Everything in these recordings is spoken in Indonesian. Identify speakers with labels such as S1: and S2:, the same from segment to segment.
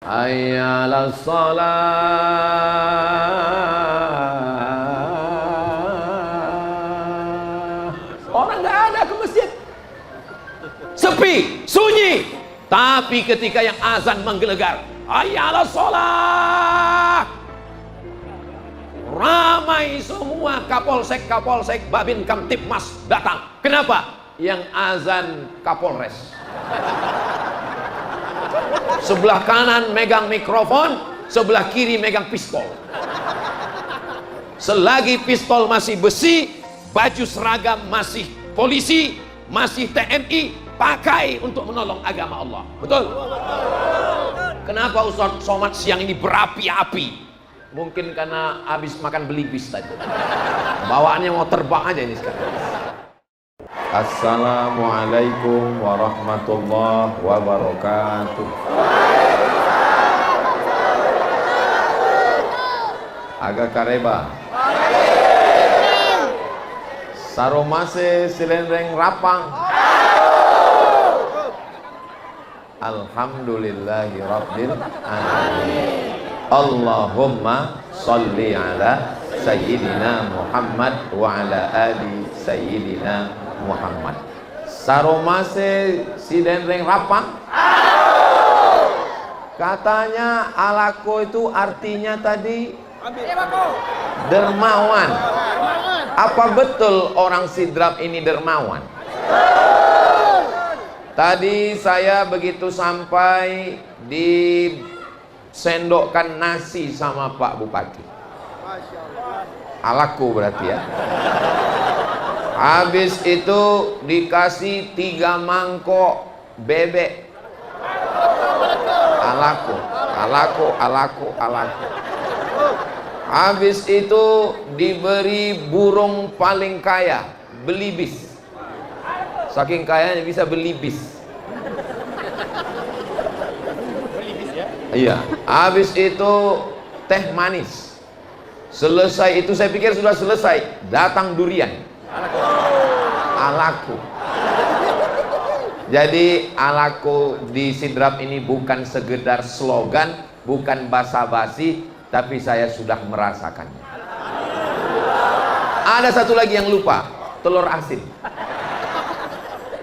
S1: hayya 'alas shalah. Orang nggak ada ke masjid, sepi, sunyi. Tapi ketika yang azan menggelegar, hayya 'alas shalah, ramai semua kapolsek Babin Kamtipmas datang. Kenapa? Yang azan Kapolres. Sebelah kanan megang mikrofon, sebelah kiri megang pistol. Selagi pistol masih besi, baju seragam masih polisi, masih TNI, pakai untuk menolong agama Allah. Betul? Kenapa Ustaz Somad siang ini berapi-api? Mungkin karena habis makan belibis tadi. Bawaannya mau terbang aja ini sekarang. Assalamualaikum warahmatullahi wabarakatuh. Agak kareba. Saromase silendreng rapang. Alhamdulillahi rabbil alamin. Allahumma sholli ala Sayyidina Muhammad wa ala ali Sayyidina Muhammad. Saromase sidenreng rapang. Katanya alako itu artinya tadi dermawan. Apa betul orang Sidrap ini dermawan? Tadi saya begitu sampai di sendokkan nasi sama Pak Bupati. Alaku berarti ya. Habis itu dikasih 3 mangkok bebek. Alaku. Habis itu diberi burung paling kaya, belibis. Saking kayanya bisa belibis. Iya. Habis itu teh manis. Selesai itu saya pikir sudah selesai, datang durian. Alaku. Jadi alaku di Sidrap ini bukan sekedar slogan, bukan basa-basi, tapi saya sudah merasakannya. Ada satu lagi yang lupa, telur asin.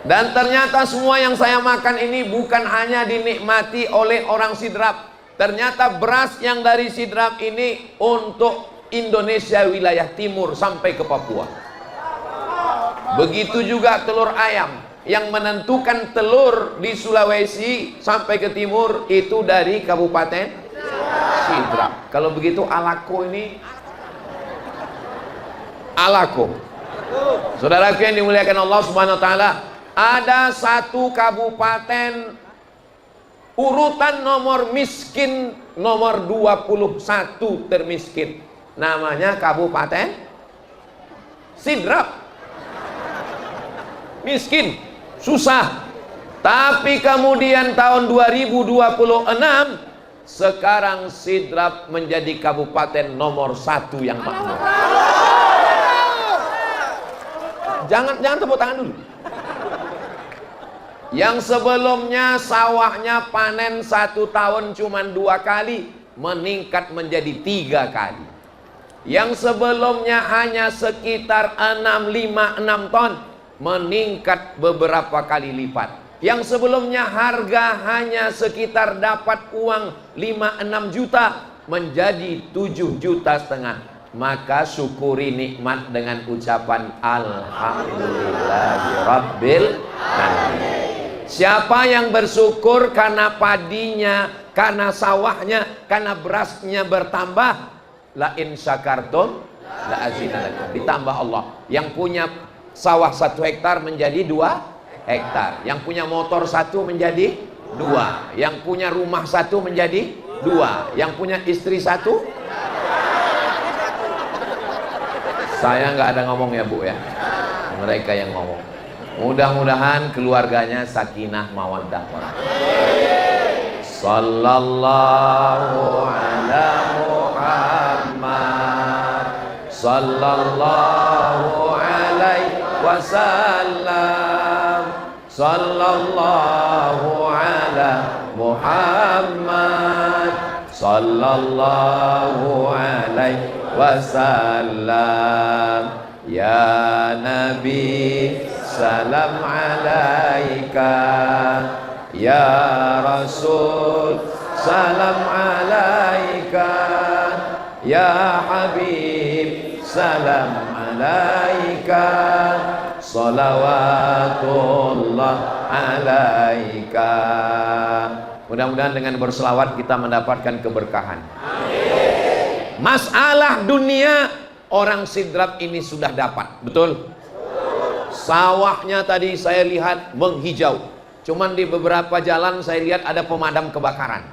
S1: Dan ternyata semua yang saya makan ini bukan hanya dinikmati oleh orang Sidrap. Ternyata beras yang dari Sidrap ini untuk Indonesia wilayah timur sampai ke Papua. Begitu juga telur ayam. Yang menentukan telur di Sulawesi sampai ke timur itu dari Kabupaten Sidrap. Kalau begitu alako ini alako. Saudaraku yang dimuliakan Allah Subhanahu wa taala, ada satu kabupaten urutan nomor miskin nomor 21 termiskin. Namanya Kabupaten Sidrap. Miskin, susah. Tapi kemudian tahun 2026 sekarang Sidrap menjadi kabupaten nomor 1 yang makmur. Jangan tepuk tangan dulu. Yang sebelumnya sawahnya panen 1 tahun cuma 2 kali, meningkat menjadi 3 kali. Yang sebelumnya hanya sekitar 6 ton, meningkat beberapa kali lipat. Yang sebelumnya harga hanya sekitar dapat uang 5-6 juta menjadi 7,5 juta. Maka syukuri nikmat dengan ucapan Alhamdulillahirabbil alamin. Siapa yang bersyukur karena padinya, karena sawahnya, karena berasnya bertambah, la in syakartum la azidannakum. Ditambah Allah. Yang punya sawah 1 hektar menjadi 2 hektar. Yang punya motor 1 menjadi 2. Yang punya rumah 1 menjadi 2. Yang punya istri 1. Saya nggak ada ngomong ya Bu ya. Mereka yang ngomong. Mudah-mudahan keluarganya sakinah mawaddah warahmah. Sallallahu ala Muhammad. Sallallahu alaihi wasallam. Sallallahu ala Muhammad. sallallahu alaihi wasallam. Ya Nabi salam alaika, ya Rasul salam alaika, ya Habib salam alaika, salawatullah alaika. Mudah-mudahan dengan berselawat kita mendapatkan keberkahan. Masalah dunia orang Sidrap ini sudah dapat, betul? Sawahnya tadi saya lihat menghijau. Cuman di beberapa jalan saya lihat ada pemadam kebakaran.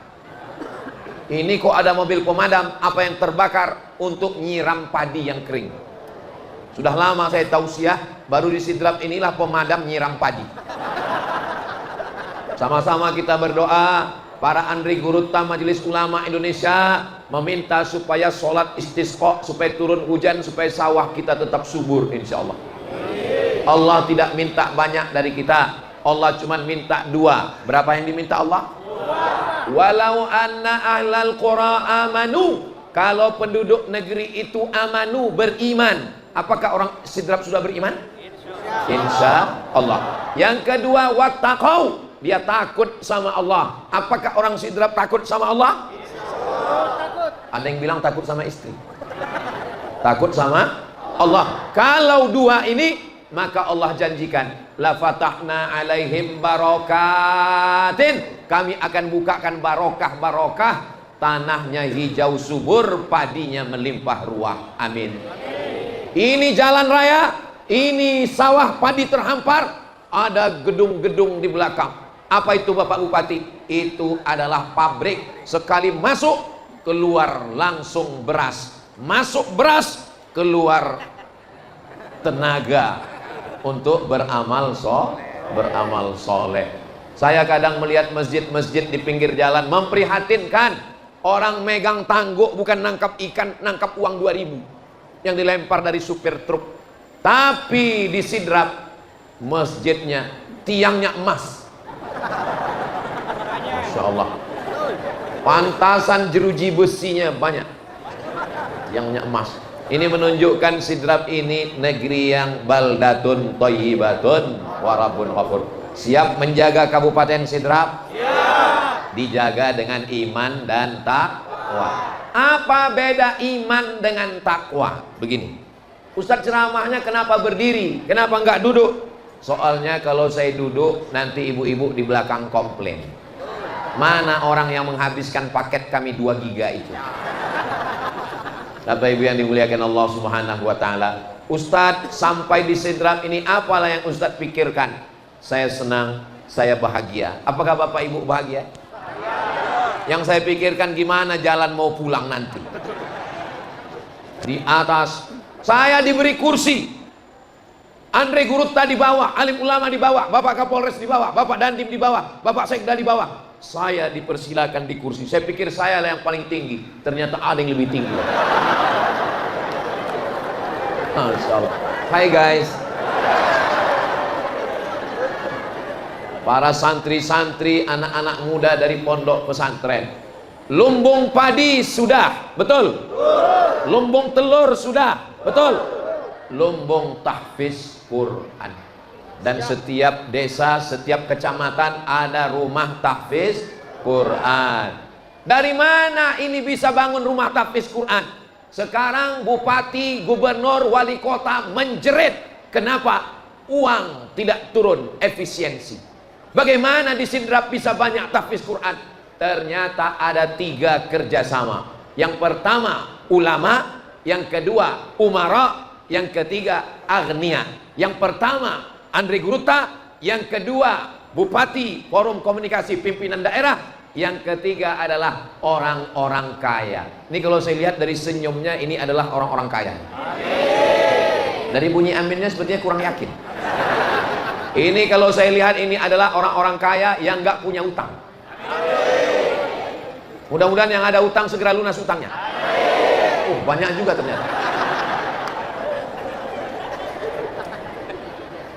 S1: Ini kok ada mobil pemadam, apa yang terbakar? Untuk nyiram padi yang kering. Sudah lama saya tausiah, baru di Sidrap inilah pemadam nyiram padi. Sama-sama kita berdoa. Para Andri Gurutta Majelis Ulama Indonesia meminta supaya sholat istisqa, supaya turun hujan, supaya sawah kita tetap subur insya Allah. Allah tidak minta banyak dari kita, Allah cuma minta dua. Berapa yang diminta Allah? Walau anna ahlal qura amanu, kalau penduduk negeri itu amanu, beriman. Apakah orang Sidrap sudah beriman? Insya Allah. Yang kedua, wattaqau, dia takut sama Allah. Apakah orang Sidrap takut sama Allah? Takut. Ada yang bilang takut sama istri, takut sama Allah. Kalau dua ini, maka Allah janjikan, la fatahna alaihim barokatin, kami akan bukakan barokah-barokah, tanahnya hijau subur, padinya melimpah ruah. Amin. Ini jalan raya, ini sawah padi terhampar, ada gedung-gedung di belakang. Apa itu Bapak Bupati? Itu adalah pabrik. Sekali masuk, keluar langsung beras. Masuk beras, keluar tenaga untuk beramal soleh. Saya kadang melihat masjid-masjid di pinggir jalan, memprihatinkan. Orang megang tangguk bukan nangkap ikan, nangkap uang 2.000 yang dilempar dari supir truk. Tapi di Sidrap, masjidnya tiangnya emas. Masya Allah, pantasan jeruji besinya banyak, tiangnya emas. Ini menunjukkan Sidrap ini negeri yang baldatun thayyibatun wa rabbun ghafur. Siap menjaga Kabupaten Sidrap? Siap. Dijaga dengan iman dan takwa. Apa beda iman dengan takwa? Begini, Ustadz ceramahnya kenapa berdiri? Kenapa enggak duduk? Soalnya kalau saya duduk, nanti ibu-ibu di belakang komplain. Mana orang yang menghabiskan paket kami 2 giga itu? Bapak Ibu yang dimuliakan Allah Subhanahu wa taala. Ustadz sampai di Sidrap ini, apalah yang Ustadz pikirkan? Saya senang, saya bahagia. Apakah Bapak Ibu bahagia? Yang saya pikirkan gimana jalan mau pulang nanti. Di atas saya diberi kursi, Andri Gurutta di bawah, alim ulama di bawah, Bapak Kapolres di bawah, Bapak Dandim di bawah, Bapak Sekda di bawah. Saya dipersilakan di kursi. Saya pikir saya lah yang paling tinggi, ternyata ada yang lebih tinggi. Masya Allah. Hai guys, para santri-santri, anak-anak muda dari pondok pesantren. Lumbung padi sudah, betul? Lumbung telur sudah, betul? Lumbung tahfiz Quran. Dan setiap desa, setiap kecamatan ada rumah tahfiz Quran. Dari mana ini bisa bangun rumah tahfiz Quran? Sekarang bupati, gubernur, wali kota menjerit. Kenapa? Uang tidak turun efisiensi. Bagaimana di Sidrap bisa banyak tahfiz Quran? Ternyata ada 3 kerjasama. Yang pertama ulama, yang kedua umara, yang ketiga agnia. Yang pertama Andri Gurutta, yang kedua bupati, forum komunikasi pimpinan daerah, yang ketiga adalah orang-orang kaya. Ini kalau saya lihat dari senyumnya, ini adalah orang-orang kaya. Amin. Dari bunyi aminnya sepertinya kurang yakin. Ini kalau saya lihat ini adalah orang-orang kaya yang nggak punya utang. Mudah-mudahan yang ada utang segera lunas utangnya. Banyak juga ternyata.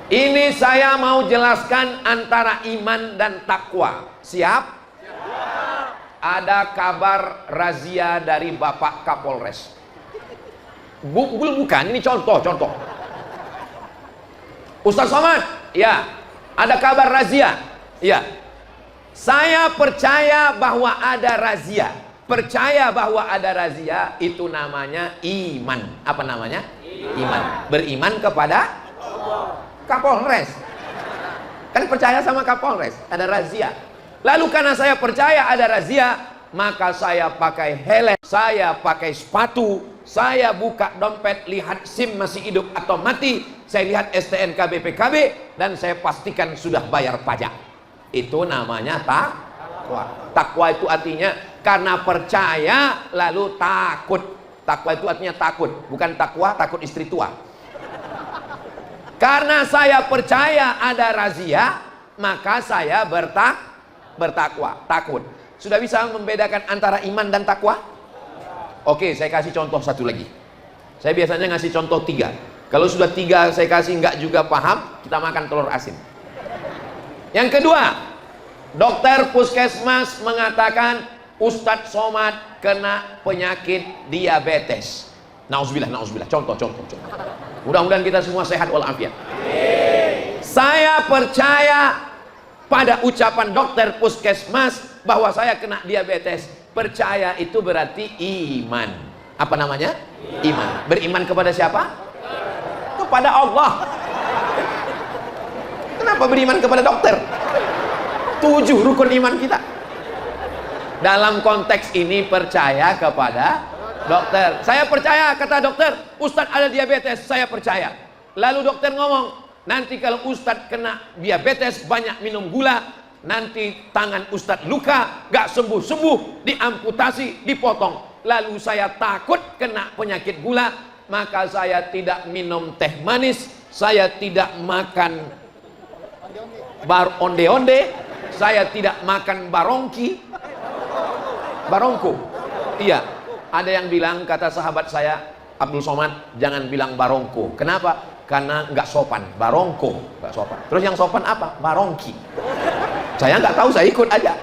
S1: Ini saya mau jelaskan antara iman dan takwa. Siap? ada kabar razia dari Bapak Kapolres. Bukan, ini contoh. Ustaz Somad, ya, ada kabar razia. Ya, saya percaya bahwa ada razia. Percaya bahwa ada razia itu namanya iman. Apa namanya? Iman. Beriman kepada Kapolres. Kan percaya sama Kapolres, ada razia. Lalu karena saya percaya ada razia, maka saya pakai helm, saya pakai sepatu, saya buka dompet, lihat SIM masih hidup atau mati, saya lihat STNK BPKB, dan saya pastikan sudah bayar pajak. Itu namanya takwa. Takwa itu artinya karena percaya lalu takut. Takwa itu artinya takut, bukan takwa takut istri tua. Karena saya percaya ada razia, maka saya bertakwa, takut. Sudah bisa membedakan antara iman dan takwa? Oke, saya kasih contoh satu lagi. Saya biasanya ngasih contoh 3. Kalau sudah 3 saya kasih nggak juga paham, kita makan telur asin. Yang kedua, dokter puskesmas mengatakan Ustadz Somad kena penyakit diabetes. Nauzubillah. Contoh. Mudah-mudahan kita semua sehat walafiat. Saya percaya pada ucapan dokter puskesmas bahwa saya kena diabetes. Percaya itu berarti iman. Apa namanya? Iman. Beriman kepada siapa? Kepada Allah. Kenapa beriman kepada dokter? 7 rukun iman kita. Dalam konteks ini percaya kepada dokter. Saya percaya, kata dokter, Ustadz ada diabetes, saya percaya. Lalu dokter ngomong, nanti kalau Ustadz kena diabetes, banyak minum gula, nanti tangan Ustadz luka, gak sembuh-sembuh, diamputasi, dipotong. Lalu saya takut kena penyakit gula, maka saya tidak minum teh manis, saya tidak makan onde-onde, saya tidak makan barongko. Iya, ada yang bilang, kata sahabat saya Abdul Somad, jangan bilang barongko. Kenapa? Karena nggak sopan. Barongko nggak sopan. Terus yang sopan apa? Barongki. Saya nggak tahu, saya ikut aja.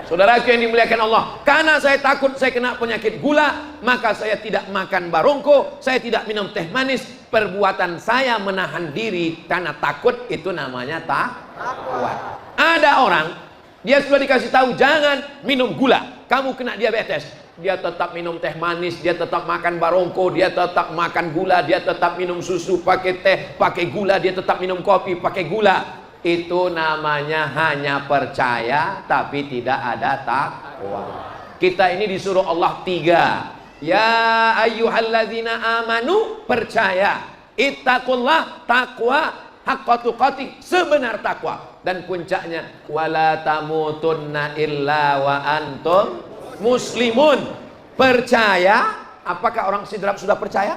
S1: Saudaraku yang dimuliakan Allah, karena saya takut saya kena penyakit gula, maka saya tidak makan barongko, saya tidak minum teh manis. Perbuatan saya menahan diri karena takut, itu namanya takwa. Ada orang, dia sudah dikasih tahu jangan minum gula, kamu kena diabetes. Dia tetap minum teh manis, dia tetap makan barongko, dia tetap makan gula, dia tetap minum susu pakai teh, pakai gula, dia tetap minum kopi pakai gula. Itu namanya hanya percaya tapi tidak ada takwa. Kita ini disuruh Allah 3. Ya ayyuhalladzina amanu, percaya. Ittaqullah, takwa, haqqa tuqatih, sebenar takwa. Dan puncaknya wala tamutunna illa wa antum muslimun. Percaya. Apakah orang sidrap sudah percaya?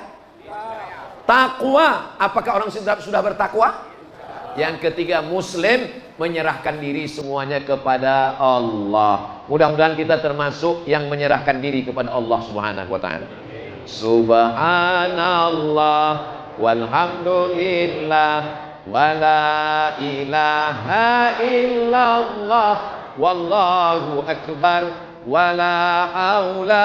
S1: Takwa. Apakah orang sidrap sudah bertakwa? Yang ketiga, muslim, menyerahkan diri semuanya kepada Allah. Mudah-mudahan kita termasuk yang menyerahkan diri kepada Allah Subhanahu wa taala. Subhanallah walhamdulillah wala ilaha illallah wallahu akbar wala haula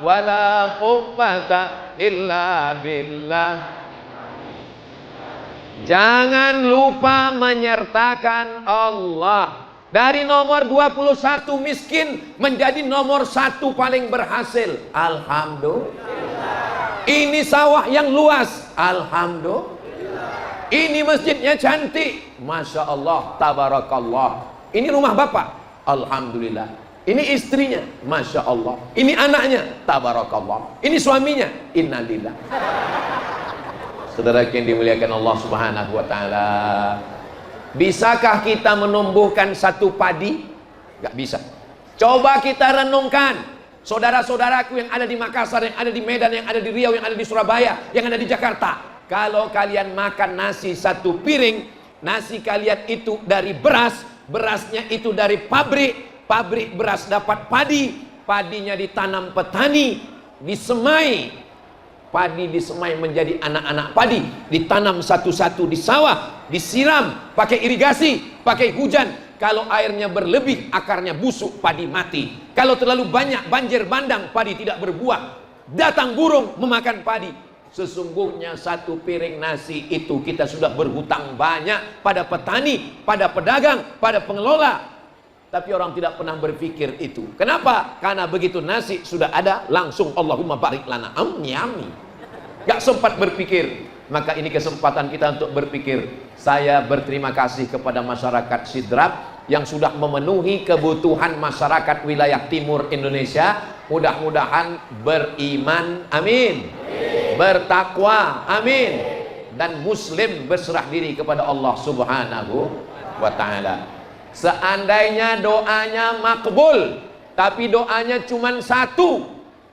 S1: wala quwwata illa billah. Jangan lupa menyertakan Allah. Dari nomor 21 miskin menjadi nomor 1 paling berhasil. Alhamdulillah. Ini sawah yang luas. Alhamdulillah. Ini masjidnya cantik. Masya Allah, tabarakallah. Ini rumah bapak. Alhamdulillah. Ini istrinya. Masya Allah. Ini anaknya. Tabarakallah. Ini suaminya. Innalillah. Saudara yang dimuliakan Allah Subhanahu wa taala, bisakah kita menumbuhkan satu padi? Gak bisa. Coba kita renungkan, saudara-saudaraku yang ada di Makassar, yang ada di Medan, yang ada di Riau, yang ada di Surabaya, yang ada di Jakarta. Kalau kalian makan nasi 1 piring, nasi kalian itu dari beras, berasnya itu dari pabrik, pabrik beras dapat padi, padinya ditanam petani, disemai. Padi disemai menjadi anak-anak padi, ditanam satu-satu di sawah, disiram, pakai irigasi, pakai hujan, Kalau airnya berlebih, akarnya busuk, padi mati. Kalau terlalu banyak, banjir bandang, padi tidak berbuah. Datang burung memakan padi. Sesungguhnya satu piring nasi itu kita sudah berhutang banyak pada petani, pada pedagang, pada pengelola. Tapi orang tidak pernah berpikir itu. Kenapa? Karena begitu nasi sudah ada, langsung Allahumma barik lana, nyami. Gak sempat berpikir. Maka ini kesempatan kita untuk berpikir. Saya berterima kasih kepada masyarakat Sidrap yang sudah memenuhi kebutuhan masyarakat wilayah timur Indonesia. Mudah-mudahan beriman, amin, bertakwa, amin, dan muslim berserah diri kepada Allah Subhanahu wa ta'ala. Seandainya doanya makbul, tapi doanya cuma satu,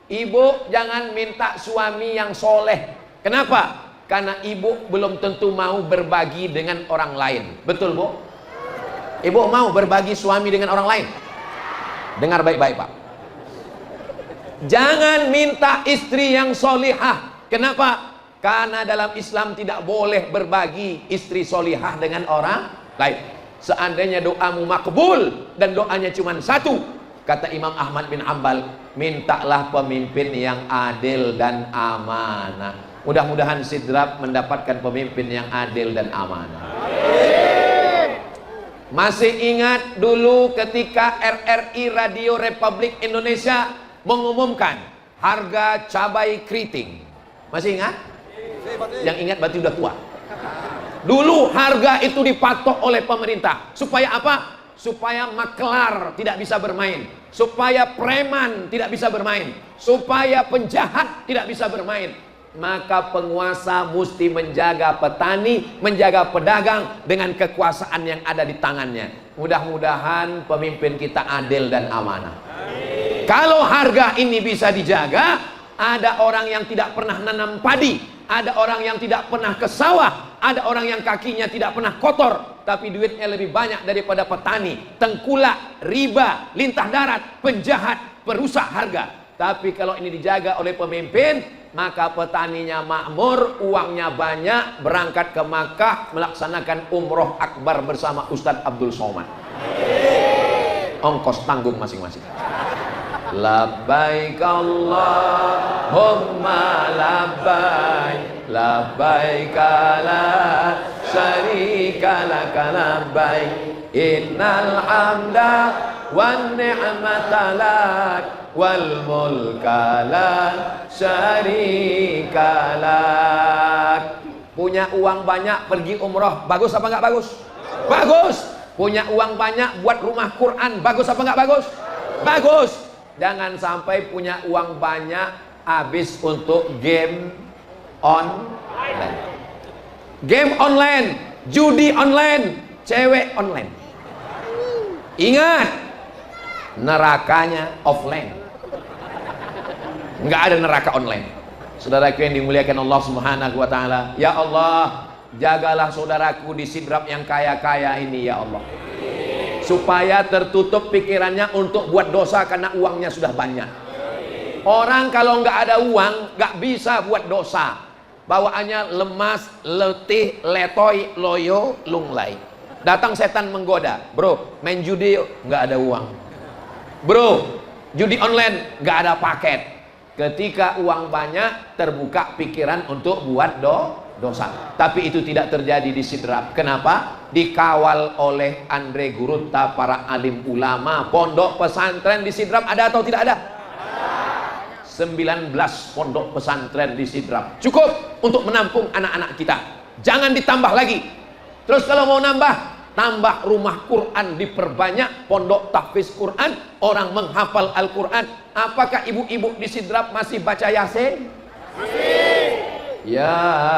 S1: ibu jangan minta suami yang soleh. Kenapa? Karena ibu belum tentu mau berbagi dengan orang lain. Betul, Bu? Ibu mau berbagi suami dengan orang lain? Dengar baik-baik, Pak. Jangan minta istri yang solihah. Kenapa? Karena dalam Islam tidak boleh berbagi istri solihah dengan orang lain. Seandainya doamu makbul dan doanya cuma satu, kata Imam Ahmad bin Hanbal, mintalah pemimpin yang adil dan amanah. Mudah-mudahan Sidrap mendapatkan pemimpin yang adil dan amanah. Masih ingat dulu ketika RRI Radio Republik Indonesia mengumumkan harga cabai keriting? Masih ingat? Yang ingat berarti udah tua. Dulu harga itu dipatok oleh pemerintah. Supaya apa? Supaya maklar tidak bisa bermain. Supaya preman tidak bisa bermain. Supaya penjahat tidak bisa bermain. Maka penguasa mesti menjaga petani, menjaga pedagang dengan kekuasaan yang ada di tangannya. Mudah-mudahan pemimpin kita adil dan amanah. Kalau harga ini bisa dijaga, ada orang yang tidak pernah nanam padi, ada orang yang tidak pernah ke sawah, ada orang yang kakinya tidak pernah kotor, tapi duitnya lebih banyak daripada petani, tengkulak, riba, lintah darat, penjahat, perusak harga. Tapi kalau ini dijaga oleh pemimpin, maka petaninya makmur, uangnya banyak, berangkat ke Makkah melaksanakan umroh akbar bersama Ustadz Abdul Somad. Ongkos tanggung masing-masing. Labbaik Allahumma labbaik, labbaik la syarika laka labbaik, innal hamda wan ni'mata lak wal mulka la syarika lak. Punya uang banyak pergi umroh, bagus apa enggak bagus? Bagus. Punya uang banyak buat rumah Quran, bagus apa enggak bagus? Bagus. Jangan sampai punya uang banyak habis untuk game online. Game online, judi online, cewek online. Ingat, nerakanya offline. Nggak ada neraka online. Saudaraku yang dimuliakan Allah Subhanahu wa ta'ala, ya Allah, jagalah saudaraku di Sidrap yang kaya-kaya ini, ya Allah, supaya tertutup pikirannya untuk buat dosa karena uangnya sudah banyak. Orang kalau nggak ada uang nggak bisa buat dosa, bawaannya lemas, letih, letoy, loyo, lunglai. Datang setan menggoda, bro main judi yuk, nggak ada uang. Bro judi online, nggak ada paket. Ketika uang banyak, terbuka pikiran untuk buat dosa. Tapi itu tidak terjadi di Sidrap. Kenapa? Dikawal oleh Andre Gurunta, para alim ulama. Pondok pesantren di Sidrap ada atau tidak ada? 19 pondok pesantren di Sidrap cukup untuk menampung anak-anak kita. Jangan ditambah lagi. Terus kalau mau nambah, tambah rumah Quran diperbanyak, pondok tahfiz Quran, orang menghafal Al-Quran. Apakah ibu-ibu di Sidrap masih baca Yasin?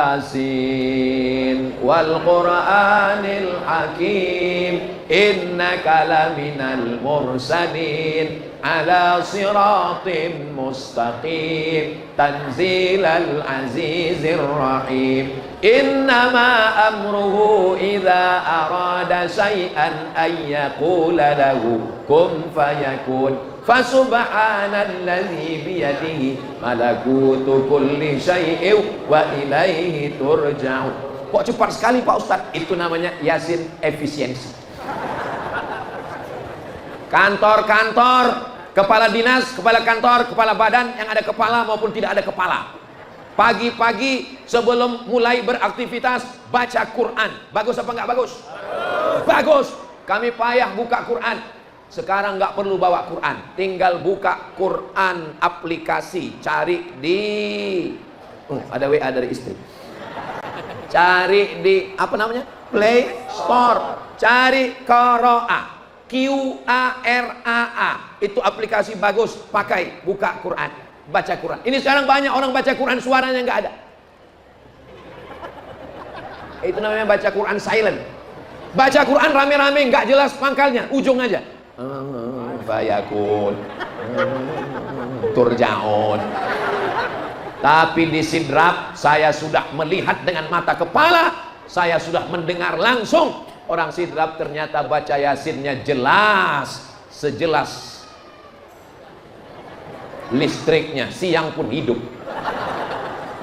S1: Yasin wal Qur'anil Hakim, innaka laminal mursalin ala siratim mustaqim, tanzilal azizir rahim. Innama amruhu idza arada syai'an ay yaqula lahu kun fayakun. Fasubhanalladzi biyadihi malakutu kulli syai'in wa ilaihi turja'un. Kok cepat sekali Pak Ustadz? Itu namanya Yasin efisiensi. Kantor-kantor, kepala dinas, kepala kantor, kepala badan yang ada kepala maupun tidak ada kepala. Pagi-pagi sebelum mulai beraktivitas baca Quran. Bagus apa nggak bagus? Bagus. Kami payah buka Quran. Sekarang nggak perlu bawa Quran, tinggal buka Quran aplikasi, cari di ada WA dari istri. Cari di apa namanya? Play Store. Cari Qura'a, Q-A-R-A-A. Itu aplikasi bagus, pakai, buka Quran, baca Quran. Ini sekarang banyak orang baca Quran suaranya nggak ada. Itu namanya baca Quran silent. Baca Quran rame-rame nggak jelas pangkalnya, ujung aja. Fayakun, turjaun. Tapi di sidrap saya sudah melihat dengan mata kepala, saya sudah mendengar langsung. Orang sidrap ternyata baca yasinnya jelas, sejelas listriknya, siang pun hidup.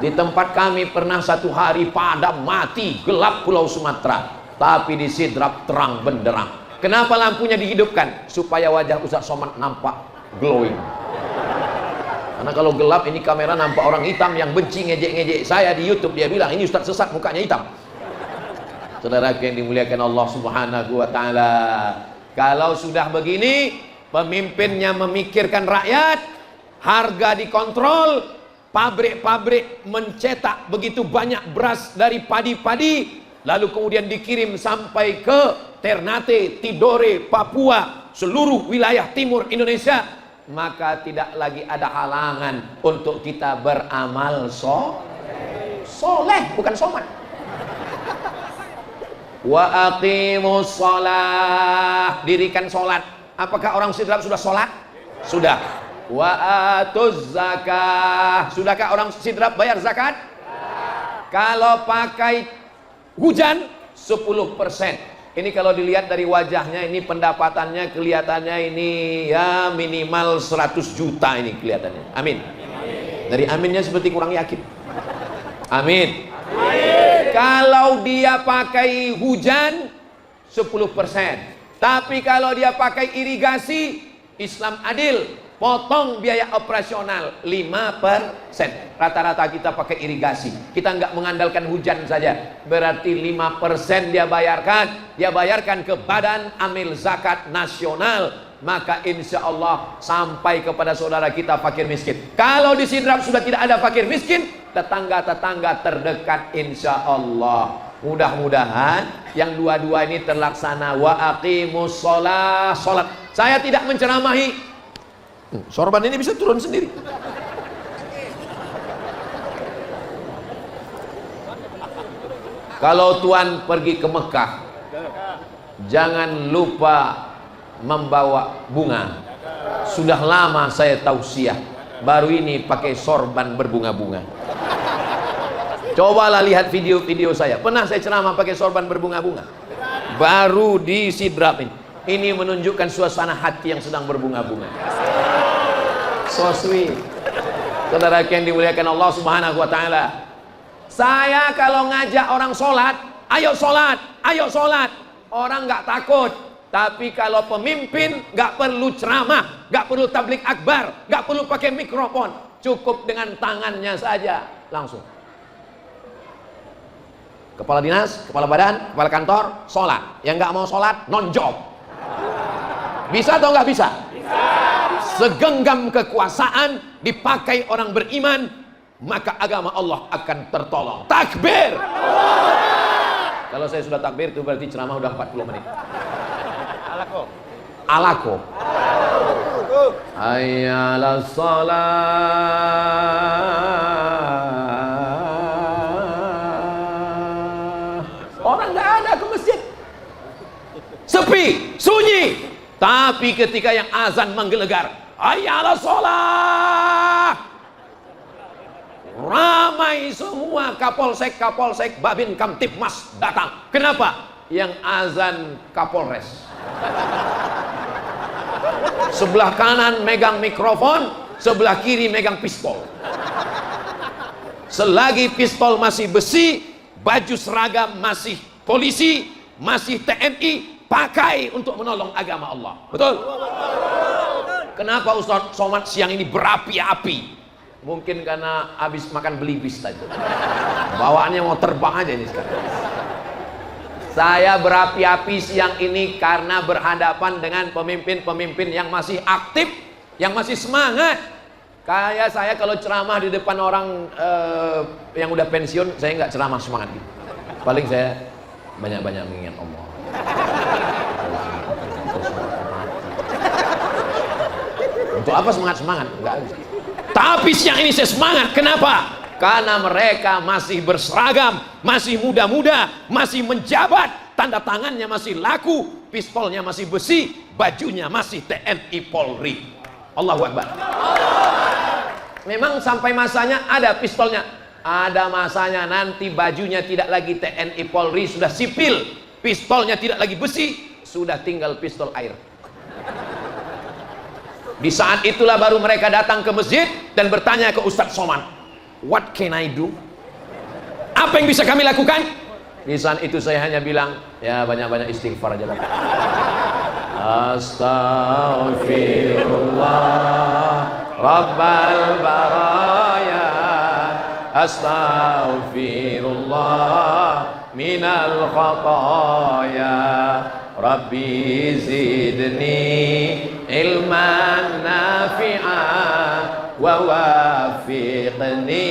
S1: Di tempat kami pernah satu hari padam mati, gelap Pulau Sumatera. Tapi di sidrap terang benderang. Kenapa lampunya dihidupkan? Supaya wajah Ustaz Somad nampak glowing. Karena kalau gelap ini kamera nampak orang hitam yang benci ngejek-ngejek saya di YouTube. Dia bilang ini Ustaz sesat, mukanya hitam. Saudara yang dimuliakan Allah Subhanahu wa taala. Kalau sudah begini, pemimpinnya memikirkan rakyat, harga dikontrol, pabrik-pabrik mencetak begitu banyak beras dari padi-padi, lalu kemudian dikirim sampai ke Ternate, Tidore, Papua, seluruh wilayah timur Indonesia, maka tidak lagi ada halangan untuk kita beramal soleh, bukan somat. Wa aqimus shalah, dirikan solat. Apakah orang sidrap sudah solat? Sudah. Wa atuz zakah, sudahkah orang sidrap bayar zakat? Kalau pakai hujan 10%. Ini kalau dilihat dari wajahnya, ini pendapatannya kelihatannya ini ya minimal 100 juta ini kelihatannya. Amin. Dari aminnya seperti kurang yakin. Amin. Kalau dia pakai hujan 10%. Tapi kalau dia pakai irigasi, Islam adil. Potong biaya operasional 5%. Rata-rata kita pakai irigasi. Kita nggak mengandalkan hujan saja. Berarti 5% dia bayarkan ke Badan Amil Zakat Nasional. Maka insya Allah sampai kepada saudara kita fakir miskin. Kalau di sidrap sudah tidak ada fakir miskin, tetangga-tetangga terdekat insya Allah. Mudah-mudahan yang dua-dua ini terlaksana. Wa aqimus sholah, sholat. Saya tidak menceramahi. Sorban ini bisa turun sendiri. Kalau Tuan pergi ke Mekah, jangan lupa membawa bunga. Sudah lama saya tausiah, baru ini pakai sorban berbunga-bunga. Cobalah lihat video-video saya. Pernah saya ceramah pakai sorban berbunga-bunga. Baru di sidrap ini. Ini menunjukkan suasana hati yang sedang berbunga-bunga. So sweet. Saudara yang dimuliakan Allah Subhanahu wa taala. Saya kalau ngajak orang sholat, ayo sholat, ayo sholat. Orang nggak takut. Tapi kalau pemimpin nggak perlu ceramah, nggak perlu tablik akbar, nggak perlu pakai mikrofon, cukup dengan tangannya saja langsung. Kepala dinas, kepala badan, kepala kantor, sholat. Yang nggak mau sholat, non job. Bisa atau nggak bisa? Segenggam kekuasaan dipakai orang beriman, maka agama Allah akan tertolong. Takbir. Kalau saya sudah takbir itu berarti ceramah udah 40 menit. Alako. Hayyalah salat. Orang nggak ada ke masjid. Sepi, sunyi. Tapi ketika yang azan menggelegar, hayyalah sholat, ramai semua kapolsek, babin kamtipmas datang. Kenapa? Yang azan kapolres. Sebelah kanan megang mikrofon, sebelah kiri megang pistol. Selagi pistol masih besi, baju seragam masih polisi, masih TNI, pakai untuk menolong agama Allah. Betul? Kenapa Ustaz Somad siang ini berapi-api? Mungkin karena habis makan belibis tadi. Bawaannya mau terbang aja ini sekarang. Saya berapi-api siang ini karena berhadapan dengan pemimpin-pemimpin yang masih aktif, yang masih semangat. Kayak saya kalau ceramah di depan orang yang udah pensiun, saya nggak ceramah semangat gitu. Paling saya banyak-banyak mengingat Allah. Untuk apa semangat-semangat? Enggak bisa. Tapi siang ini saya semangat. Kenapa? Karena mereka masih berseragam, masih muda-muda, masih menjabat, tanda tangannya masih laku, pistolnya masih besi, bajunya masih TNI Polri. Allahu Akbar. Memang sampai masanya ada pistolnya. Ada masanya nanti bajunya tidak lagi TNI Polri, sudah sipil. Pistolnya tidak lagi besi, sudah tinggal pistol air. Di saat itulah baru mereka datang ke masjid dan bertanya ke Ustadz Somad, "What can I do?" Apa yang bisa kami lakukan? Di saat itu saya hanya bilang, ya banyak-banyak istighfar aja. Astaghfirullah Rabbal baraya, astaghfirullah minal khataya, Rabbi zidni ilman nafi'an wa wafiqni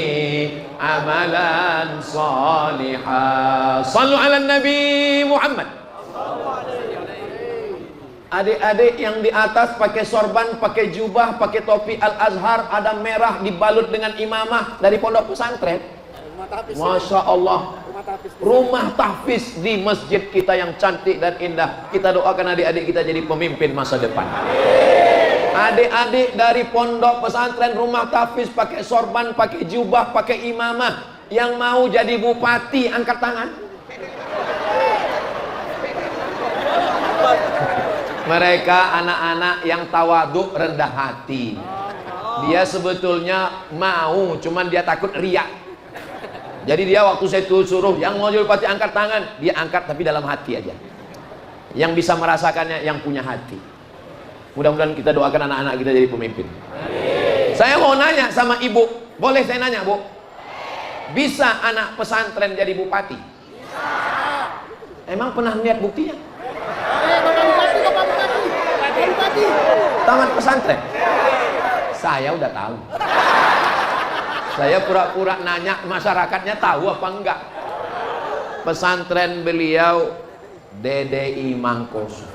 S1: amalan salihah. Sallu ala Nabi Muhammad. Adik-adik yang di atas pakai sorban, pakai jubah, pakai topi Al-Azhar, ada merah dibalut dengan imamah dari pondok pesantren. Masya Allah, rumah tahfiz di masjid kita yang cantik dan indah. Kita doakan adik-adik kita jadi pemimpin masa depan. Adik-adik dari pondok pesantren, rumah tahfiz, pakai sorban, pakai jubah, pakai imamah, yang mau jadi bupati angkat tangan. Mereka anak-anak yang tawaduk, rendah hati. Dia sebetulnya mau, cuman dia takut riak. Jadi dia waktu saya suruh yang mau jadi bupati angkat tangan, dia angkat tapi dalam hati aja. Yang bisa merasakannya yang punya hati. Mudah-mudahan kita doakan anak-anak kita jadi pemimpin. Saya mau nanya sama ibu, boleh saya nanya bu? Bisa anak pesantren jadi bupati? Emang pernah lihat buktinya? Taman pesantren? Saya udah tahu. Saya pura-pura nanya masyarakatnya tahu apa enggak. Pesantren beliau DDI Mangkoso,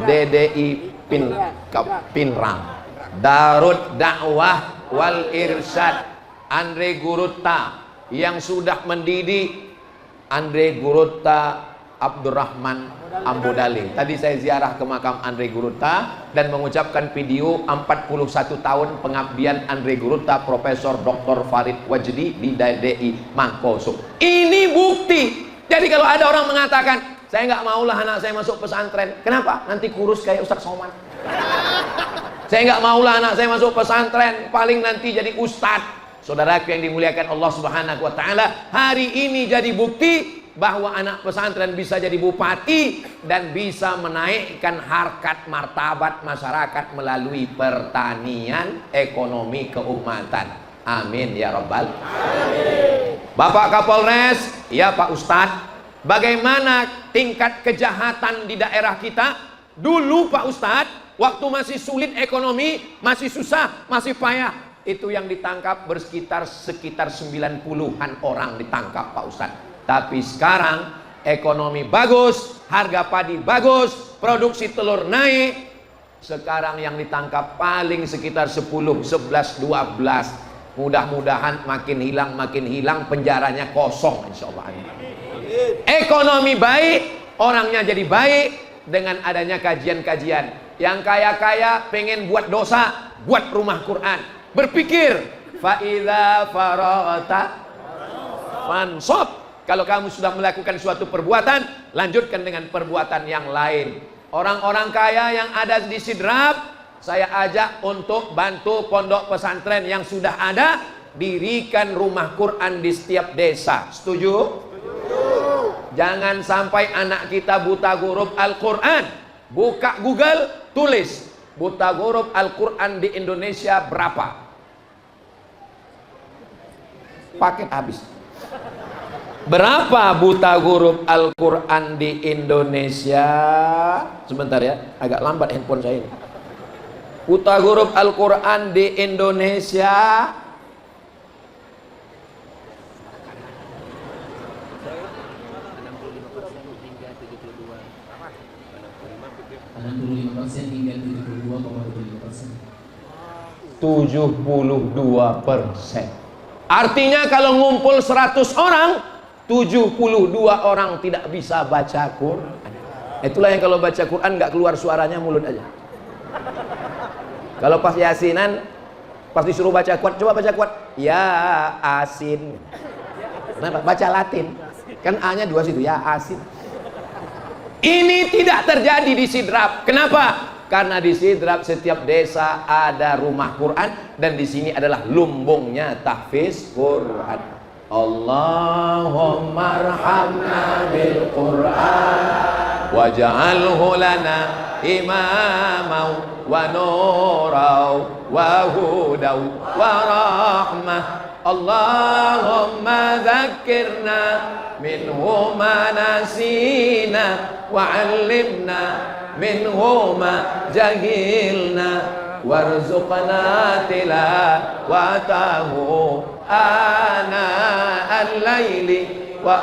S1: DDI Pinrang, Darut Dakwah wal Irsyad Andre Gurutta, yang sudah mendidik Andre Gurutta Abdurrahman Ambodale. Tadi saya ziarah ke makam Andre Gurutta dan mengucapkan video 41 tahun pengabdian Andre Gurutta Profesor Dr. Farid Wajdi di DDI Mangkoso. Ini bukti. Jadi kalau ada orang mengatakan, saya nggak maulah anak saya masuk pesantren. Kenapa? Nanti kurus kayak Ustadz Somad. Saya nggak maulah anak saya masuk pesantren, paling nanti jadi ustadz. Saudaraku yang dimuliakan Allah Subhanahu wa taala, hari ini jadi bukti bahwa anak pesantren bisa jadi bupati dan bisa menaikkan harkat martabat masyarakat melalui pertanian, ekonomi keumatan. Amin ya rabbal alamin. Bapak Kapolres, ya Pak Ustadz, bagaimana tingkat kejahatan di daerah kita? Dulu Pak Ustadz, waktu masih sulit ekonomi, masih susah, masih payah, itu yang ditangkap sekitar 90-an orang ditangkap Pak Ustadz. Tapi sekarang ekonomi bagus, harga padi bagus, produksi telur naik. Sekarang yang ditangkap paling sekitar 10, 11, 12. Mudah-mudahan makin hilang penjaranya kosong insyaallah. Ekonomi baik, orangnya jadi baik dengan adanya kajian-kajian. Yang kaya-kaya pengen buat dosa, buat rumah Quran. Berpikir, fa idza faragta fansab. Kalau kamu sudah melakukan suatu perbuatan, lanjutkan dengan perbuatan yang lain. Orang-orang kaya yang ada di Sidrap, saya ajak untuk bantu pondok pesantren yang sudah ada, dirikan rumah Quran di setiap desa. Setuju? Setuju. Jangan sampai anak kita buta huruf Al-Quran. Buka Google, tulis buta huruf Al-Quran di Indonesia berapa? Paket habis. Berapa buta huruf Al-Quran di Indonesia? Sebentar ya, agak lambat handphone saya ini. Buta huruf Al-Quran di Indonesia
S2: hingga 72,75%.
S1: 72%. Artinya kalau ngumpul 100 orang, 72 orang tidak bisa baca Quran. Itulah yang kalau baca Quran nggak keluar suaranya, mulut aja. Kalau pas yasinan, pas disuruh baca kuat, coba baca kuat. Ya asin. Kenapa? Baca Latin. Kan A-nya 2 situ, ya asin. Ini tidak terjadi di Sidrap. Kenapa? Karena di Sidrap setiap desa ada rumah Quran, dan di sini adalah lumbungnya tahfiz Quran. Allahumma arhamna bil Quran waj'alhu lana imaman wa nuran wa hudan wa rahmah. Allahumma dzakkirna minhu ma nasina wa 'allimna minhu ma jahilna warzuqna tilawatahu ana al-laili wa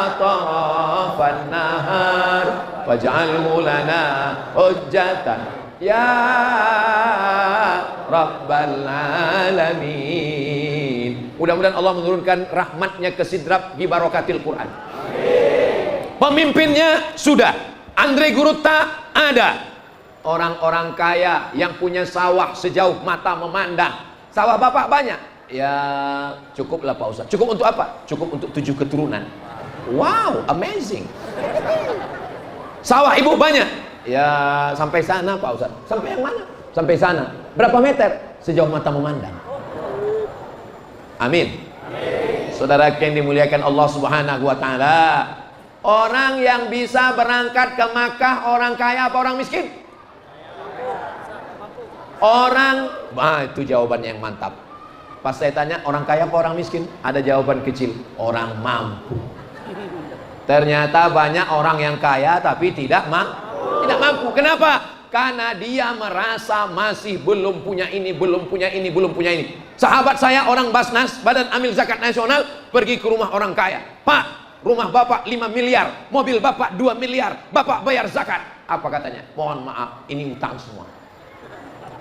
S1: atrafan nahar waj'alhu lana hujjatan ya rabbal alamin. Mudah-mudahan Allah menurunkan rahmatnya ke Sidrap di barokatil Quran. Pemimpinnya sudah, Andre Guruta ada. Orang-orang kaya yang punya sawah sejauh mata memandang. Sawah bapak banyak, ya cukuplah Pak Ustadz. Cukup untuk apa? Cukup untuk 7 keturunan. Wow, amazing. Sawah ibu banyak, ya sampai sana Pak Ustadz. Sampai yang mana? Sampai sana. Berapa meter? Sejauh mata memandang. Amin. Saudara yang dimuliakan Allah Subhanahu wa taala, orang yang bisa berangkat ke Makkah orang kaya apa orang miskin? Orang, itu jawabannya yang mantap. Pas saya tanya orang kaya apa orang miskin, ada jawaban kecil, orang mampu. Ternyata banyak orang yang kaya tapi tidak mampu. Kenapa? Karena dia merasa masih belum punya ini, belum punya ini, belum punya ini. Sahabat saya orang Basnas, Badan Amil Zakat Nasional, pergi ke rumah orang kaya. Pak, rumah bapak 5 miliar, mobil bapak 2 miliar, bapak bayar zakat. Apa katanya? Mohon maaf, ini utang semua.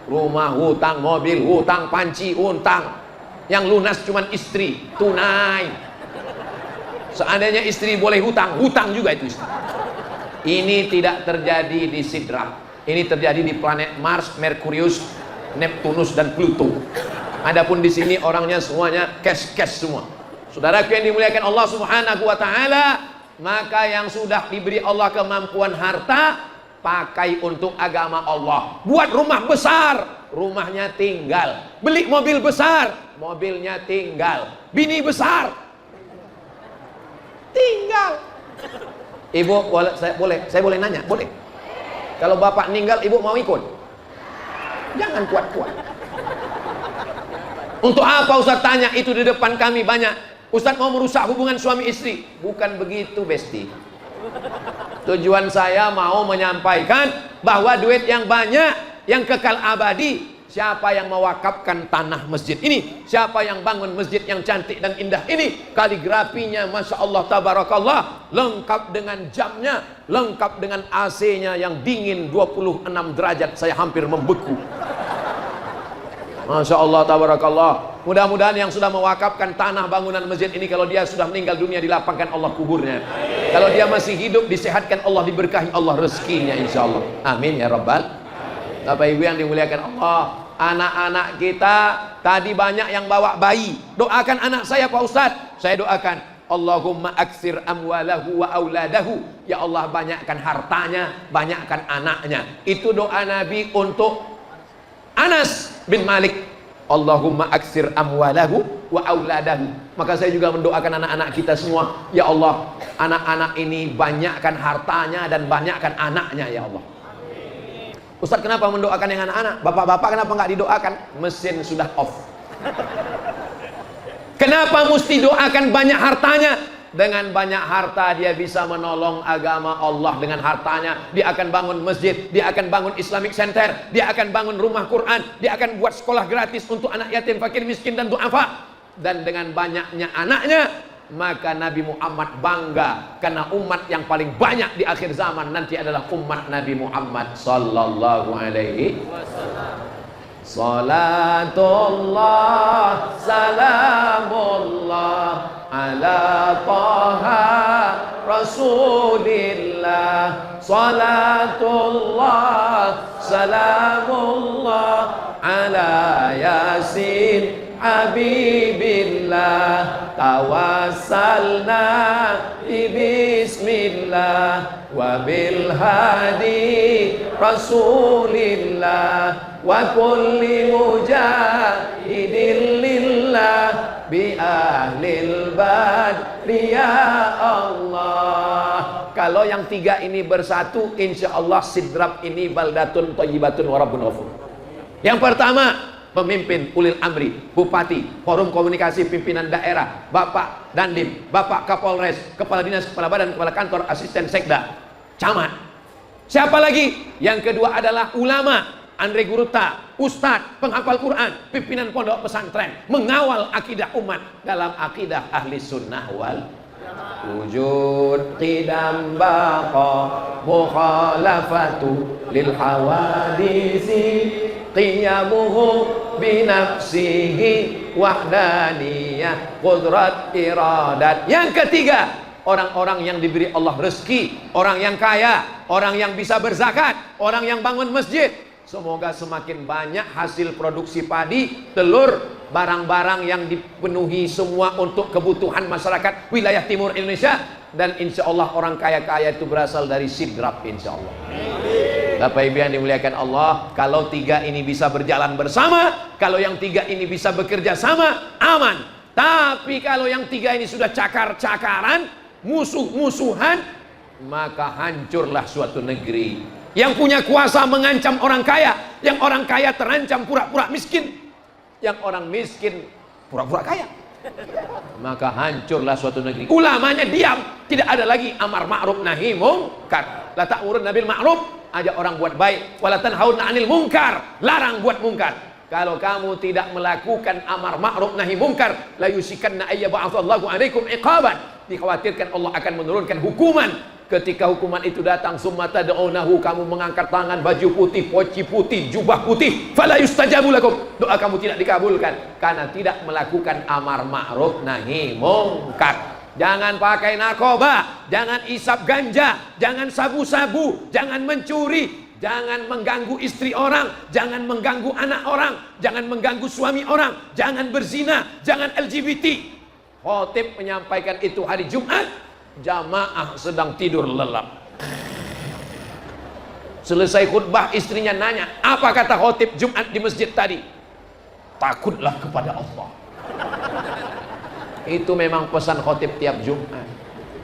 S1: Rumah hutang, mobil hutang, panci hutang. Yang lunas cuman istri, tunai. Seandainya istri boleh hutang, hutang juga itu istri. Ini tidak terjadi di Sidrap. Ini terjadi di planet Mars, Merkurius, Neptunus dan Pluto. Adapun di sini orangnya semuanya cash semua. Saudara yang dimuliakan Allah Subhanahu wa taala, maka yang sudah diberi Allah kemampuan harta, pakai untuk agama Allah. Buat rumah besar, rumahnya tinggal. Beli mobil besar, mobilnya tinggal. Bini besar, tinggal. Ibu, saya boleh nanya? Boleh. Kalau bapak meninggal, ibu mau ikut? Jangan kuat-kuat. Untuk apa Ustaz tanya itu di depan kami banyak? Ustaz mau merusak hubungan suami istri? Bukan begitu, Besti. Tujuan saya mau menyampaikan bahwa duit yang banyak, yang kekal abadi, siapa yang mewakafkan tanah masjid ini, siapa yang bangun masjid yang cantik dan indah ini, kaligrafinya Masya Allah Tabarakallah, lengkap dengan jamnya, lengkap dengan AC-nya yang dingin 26 derajat, saya hampir membeku. Masya Allah Tabarakallah. Mudah-mudahan yang sudah mewakafkan tanah bangunan masjid ini, kalau dia sudah meninggal dunia, dilapangkan Allah kuburnya. Kalau dia masih hidup, disehatkan Allah, diberkahi Allah rezekinya insya Allah. Amin ya Rabbal. Bapak Ibu yang dimuliakan Allah, anak-anak kita tadi banyak yang bawa bayi. Doakan anak saya Pak Ustadz. Saya doakan, Allahumma aksir amwalahu wa auladahu. Ya Allah, banyakkan hartanya, banyakkan anaknya. Itu doa Nabi untuk Anas bin Malik. Allahumma aksir amwalahu wa auladahu. Maka saya juga mendoakan anak-anak kita semua, ya Allah, Anak-anak ini banyakkan hartanya dan banyakkan anaknya ya Allah. Ustaz, kenapa mendoakan yang anak-anak? Bapak-bapak kenapa nggak didoakan? Mesin sudah off. Kenapa mesti doakan banyak hartanya? Dengan banyak harta dia bisa menolong agama Allah. Dengan hartanya dia akan bangun masjid, dia akan bangun Islamic Center, dia akan bangun rumah Quran, dia akan buat sekolah gratis untuk anak yatim, fakir, miskin dan du'afa. Dan dengan banyaknya anaknya, maka Nabi Muhammad bangga karena umat yang paling banyak di akhir zaman nanti adalah umat Nabi Muhammad sallallahu alaihi wasallam. Salatullah salamullah ala taha rasulillah. Salatullah salamullah ala yasin habibillah. Tawassalna bismillah wa bil hadi rasulillah wa kulli mujahidin lillah bi ahlil badri ya Allah. Kalau yang tiga ini bersatu, insya Allah Sidrap ini baldatun thayyibatun wa rabbun ghafur. Yang pertama, pemimpin ulil amri, bupati, forum komunikasi pimpinan daerah, Bapak Dandim, Bapak Kapolres, kepala dinas, kepala badan, kepala kantor, asisten sekda, camat. Siapa lagi? Yang kedua adalah ulama, Andre Guruta, ustadz, penghafal Quran, pimpinan pondok pesantren, mengawal akidah umat dalam akidah ahli sunnah wal wujud qidam baqa mukhalafatu lil hawadisi qiyamuhu binafsihi wahdaniyah qudrat iradat. Yang ketiga, orang-orang yang diberi Allah rezeki, orang yang kaya, orang yang bisa berzakat, orang yang bangun masjid. Semoga semakin banyak hasil produksi padi, telur, barang-barang yang dipenuhi semua untuk kebutuhan masyarakat wilayah timur Indonesia. Dan insya Allah orang kaya-kaya itu berasal dari Sidrap, insya Allah. Bapak Ibu yang dimuliakan Allah, kalau tiga ini bisa berjalan bersama, kalau yang tiga ini bisa bekerja sama, aman. Tapi kalau yang tiga ini sudah cakar-cakaran, musuh-musuhan, maka hancurlah suatu negeri. Yang punya kuasa mengancam orang kaya, yang orang kaya terancam pura-pura miskin, yang orang miskin pura-pura kaya, maka hancurlah suatu negeri. Ulamanya diam, tidak ada lagi amar ma'ruf nahi mungkar. La ta'murunna bil ma'ruf, ajak orang buat baik, wala tanhauna 'anil munkar, larang buat mungkar. Kalau kamu tidak melakukan amar ma'ruf nahi mungkar, la yusikanna ayyaba'atsallahu 'alaikum iqaban, dikhawatirkan Allah akan menurunkan hukuman. Ketika hukuman itu datang, summa tad'unahu, kamu mengangkat tangan, baju putih, poci putih, jubah putih, fala yustajabu lakum, doa kamu tidak dikabulkan karena tidak melakukan amar ma'ruf nahi mungkar. Jangan pakai narkoba, jangan isap ganja, jangan sabu-sabu, jangan mencuri, jangan mengganggu istri orang, jangan mengganggu anak orang, jangan mengganggu suami orang, jangan berzina, jangan LGBT. Khotib menyampaikan itu hari Jumat, jamaah sedang tidur lelap. Selesai khutbah, istrinya nanya, apa kata khotib Jumat di masjid tadi? Takutlah kepada Allah. Itu memang pesan khotib tiap Jumat.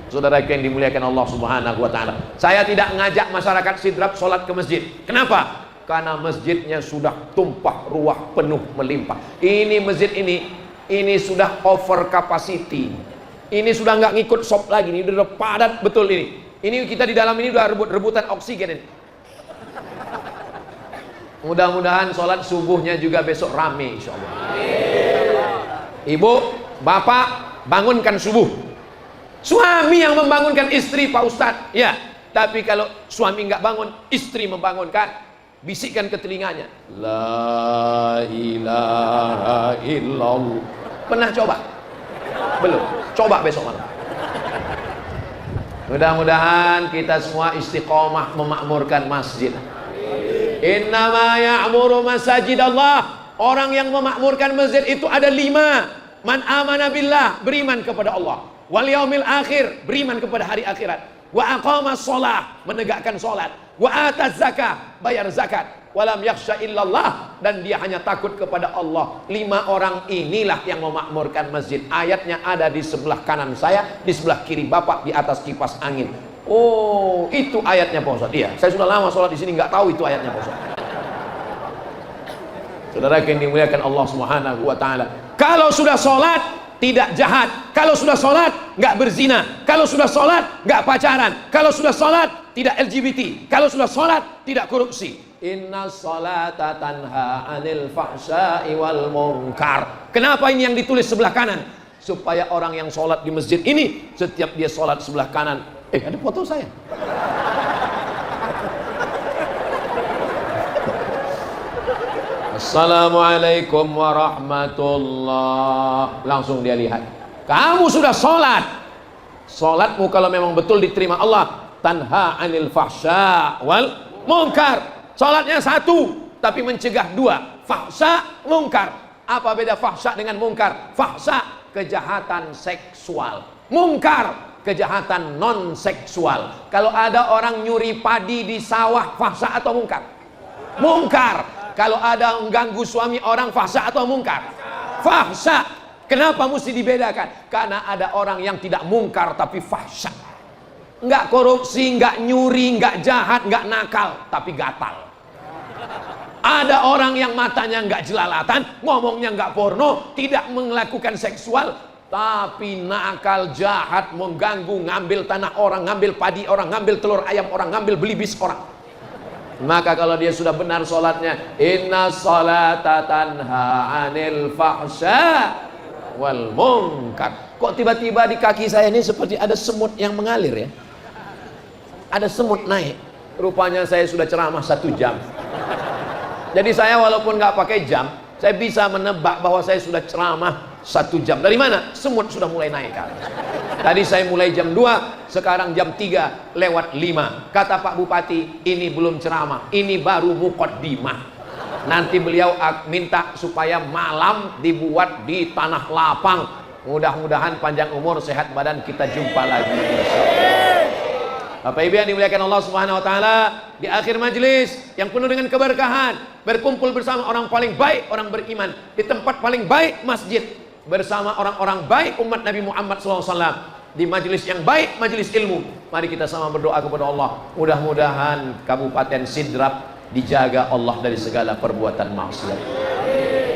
S1: Saudara yang dimuliakan Allah Subhanahu wa taala, saya tidak ngajak masyarakat Sidrap sholat ke masjid. Kenapa? Karena masjidnya sudah tumpah ruah, penuh melimpah. Ini masjid ini sudah over capacity. Ini sudah nggak ngikut shop lagi, ini udah padat betul ini. Ini kita di dalam ini udah rebutan oksigen ini. Mudah-mudahan sholat subuhnya juga besok rame, insya Allah. Ibu, bapak, bangunkan subuh. Suami yang membangunkan istri, Pak Ustadz. Ya, tapi kalau suami nggak bangun, istri membangunkan, bisikkan ke telinganya, la ilaha illallah. Pernah coba? Belum? Coba besok malam. Mudah-mudahan kita semua istiqomah memakmurkan masjid. Innama ya'muru masajid Allah. Orang yang memakmurkan masjid itu ada 5. Man amana billah, beriman kepada Allah. Wal yaumil akhir, beriman kepada hari akhirat. Wa aqama sholah, menegakkan sholat. Wa ataz zakah, bayar zakat. walam yakhsha illallah, dan dia hanya takut kepada Allah. 5 orang inilah yang memakmurkan masjid. Ayatnya ada di sebelah kanan saya, di sebelah kiri Bapak, di atas kipas angin. Oh, itu ayatnya Pak Ustaz. Iya, saya sudah lama sholat di sini nggak tahu itu ayatnya Pak Ustaz. Saudara yang dimuliakan Allah Subhanahu wa taala, kalau sudah sholat tidak jahat, kalau sudah sholat nggak berzina, kalau sudah sholat nggak pacaran, kalau sudah sholat tidak LGBT, kalau sudah sholat tidak korupsi. Inna sholata tanha anil fahsya'i wal munkar. Kenapa ini yang ditulis sebelah kanan? Supaya orang yang sholat di masjid ini, setiap dia sholat sebelah kanan, ada foto saya. Assalamualaikum warahmatullah. Langsung dia lihat, kamu sudah sholat. Sholatmu kalau memang betul diterima Allah, tanha anil fahsya wal munkar. Sholatnya 1, tapi mencegah 2, fahsya, munkar. Apa beda fahsya dengan munkar? Fahsya kejahatan seksual, munkar kejahatan non seksual. Kalau ada orang nyuri padi di sawah, fahsya atau munkar? Munkar. Kalau ada mengganggu suami orang, fahsya atau munkar? Fahsya. Kenapa mesti dibedakan? Karena ada orang yang tidak munkar tapi fahsya. Enggak korupsi, enggak nyuri, enggak jahat, enggak nakal, tapi gatal. Ada orang yang matanya enggak jelalatan, ngomongnya enggak porno, tidak melakukan seksual, tapi nakal, jahat, mengganggu, ngambil tanah orang, ngambil padi orang, ngambil telur ayam orang, ngambil belibis orang. Maka kalau dia sudah benar sholatnya, inna sholata tanha anil fahsya wal munkar. Kok tiba-tiba di kaki saya ini seperti ada semut yang mengalir ya? Ada semut naik. Rupanya saya sudah ceramah 1 jam. Jadi saya walaupun nggak pakai jam, saya bisa menebak bahwa saya sudah ceramah 1 jam. Dari mana? Semut sudah mulai naik kan. Tadi saya mulai jam 2, sekarang jam 3 lewat 5. Kata Pak Bupati, ini belum ceramah, ini baru muqaddimah. Nanti beliau minta supaya malam dibuat di tanah lapang. Mudah-mudahan panjang umur, sehat badan, kita jumpa lagi. Bapak Ibu yang dimuliakan Allah Subhanahu wa taala, di akhir majelis yang penuh dengan keberkahan, berkumpul bersama orang paling baik, orang beriman, di tempat paling baik, masjid, bersama orang-orang baik umat Nabi Muhammad SAW, di majelis yang baik, majelis ilmu. Mari kita sama berdoa kepada Allah, mudah-mudahan Kabupaten Sidrap dijaga Allah dari segala perbuatan maksiat.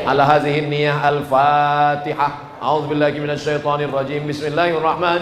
S1: Ala hadhihi niyah al-Fatihah. A'udzubillahi minasyaitonir rajim. Bismillahirrahmanirrahim.